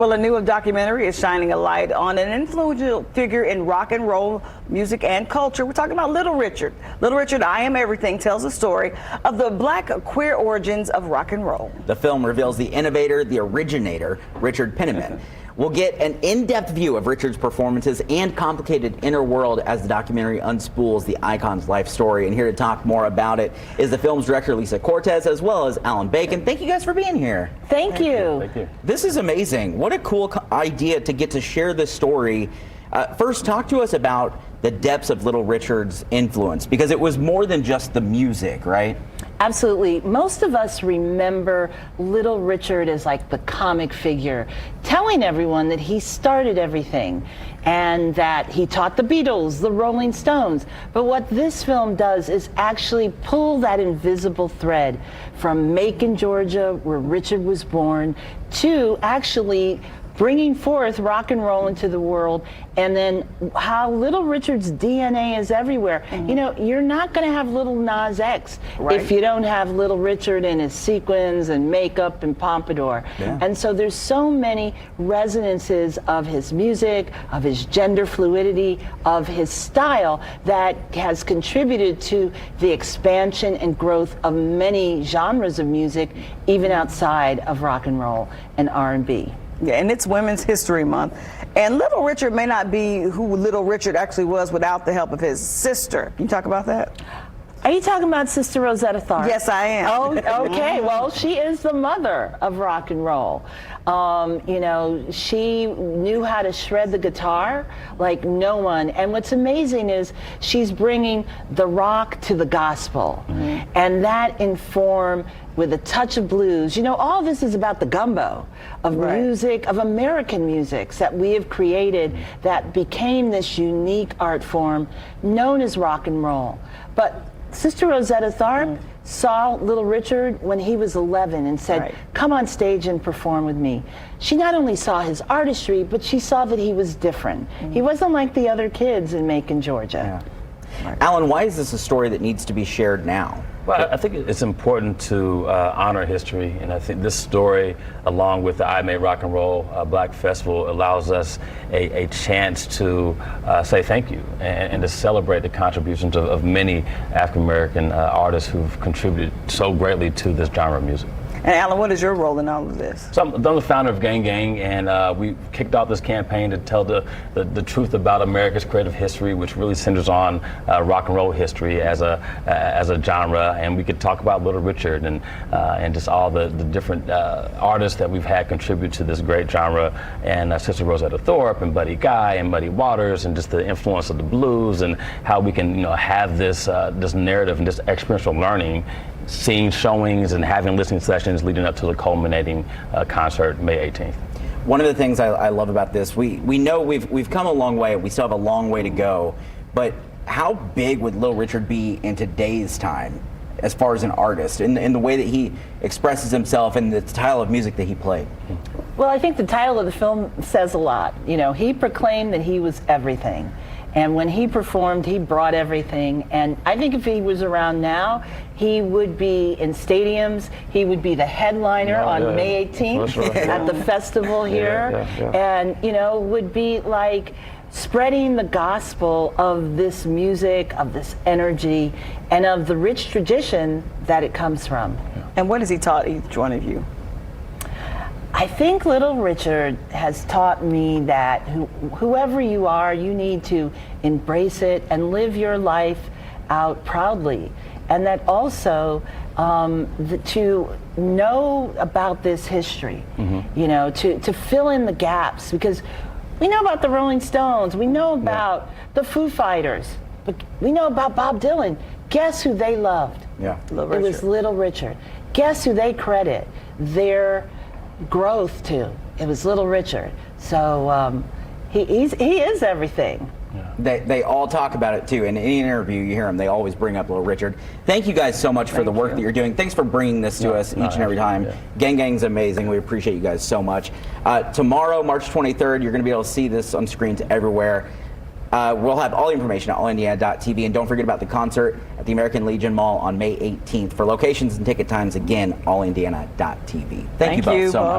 Well, a new documentary is shining a light on an influential figure in rock and roll music and culture. We're talking about Little Richard. Little Richard, I Am Everything, tells the story of the black queer origins of rock and roll. The film reveals the innovator, the originator, Richard Penniman. We'll get an in-depth view of Richard's performances and complicated inner world as the documentary unspools the icon's life story. And here to talk more about it is the film's director, Lisa Cortez, as well as Alan Bacon. Thank you guys for being here. Thank you. Thank you. This is amazing. What a cool idea to get to share this story. First, talk to us about the depths of Little Richard's influence, because it was more than just the music, right? Absolutely. Most of us remember Little Richard as like the comic figure, telling everyone that he started everything and that he taught the Beatles, the Rolling Stones. But what this film does is actually pull that invisible thread from Macon, Georgia, where Richard was born, to actually bringing forth rock and roll into the world, and then how Little Richard's DNA is everywhere. You know, you're not going to have Little Nas X if you don't have Little Richard in his sequins and makeup and pompadour. And so there's so many resonances of his music, of his gender fluidity, of his style that has contributed to the expansion and growth of many genres of music, even outside of rock and roll and R&B. Yeah, and it's Women's History Month. And Little Richard may not be who Little Richard actually was without the help of his sister. Can you talk about that? Are you talking about Sister Rosetta Tharpe? Yes, I am. Oh, okay. Well, she is the mother of rock and roll. You know, she knew how to shred the guitar like no one. And what's amazing is she's bringing the rock to the gospel. And that informed with a touch of blues. You know, all this is about the gumbo of music, of American musics that we have created that became this unique art form known as rock and roll. But Sister Rosetta Tharpe saw Little Richard when he was 11 and said, come on stage and perform with me. She not only saw his artistry, but she saw that he was different. He wasn't like the other kids in Macon, Georgia. Alan, why is this a story that needs to be shared now? Well, I think it's important to honor history, and I think this story, along with the I Made Rock and Roll Black Festival, allows us a chance to say thank you and to celebrate the contributions of many African American artists who've contributed so greatly to this genre of music. And Alan, what is your role in all of this? So I'm the founder of Gang Gang, and we kicked off this campaign to tell the truth about America's creative history, which really centers on rock and roll history as a genre. And we could talk about Little Richard and just all the different artists that we've had contribute to this great genre, and Sister Rosetta Tharpe and Buddy Guy and Muddy Waters, and just the influence of the blues and how we can have this this narrative and this experiential learning, seeing showings and having listening sessions leading up to the culminating concert May 18th. One of the things I love about this, we know we've come a long way. We still have a long way to go. But how big would Little Richard be in today's time as far as an artist, in the way that he expresses himself and the style of music that he played? Well, I think the title of the film says a lot. You know, he proclaimed that he was everything. And when he performed, he brought everything. And I think if he was around now, he would be in stadiums. He would be the headliner on May 18th at the festival here. And, you know, would be like spreading the gospel of this music, of this energy, and of the rich tradition that it comes from. And what has he taught each one of you? I think Little Richard has taught me that whoever you are, you need to embrace it and live your life out proudly. And that also to know about this history, you know, to fill in the gaps, because we know about the Rolling Stones, we know about the Foo Fighters, but we know about Bob Dylan. Guess who they loved? It was Little Richard. Guess who they credit their growth to? It was Little Richard. So he is everything. They all talk about it too. In any interview you hear them, they always bring up Little Richard. Thank you guys so much for the work that you're doing. Thanks for bringing this to us each and every time. Gang Gang's amazing. We appreciate you guys so much. Tomorrow, March 23rd, you're going to be able to see this on screens everywhere. We'll have all the information at allindiana.tv, and don't forget about the concert at the American Legion Mall on May 18th. For locations and ticket times, again, allindiana.tv. Thank you both so much.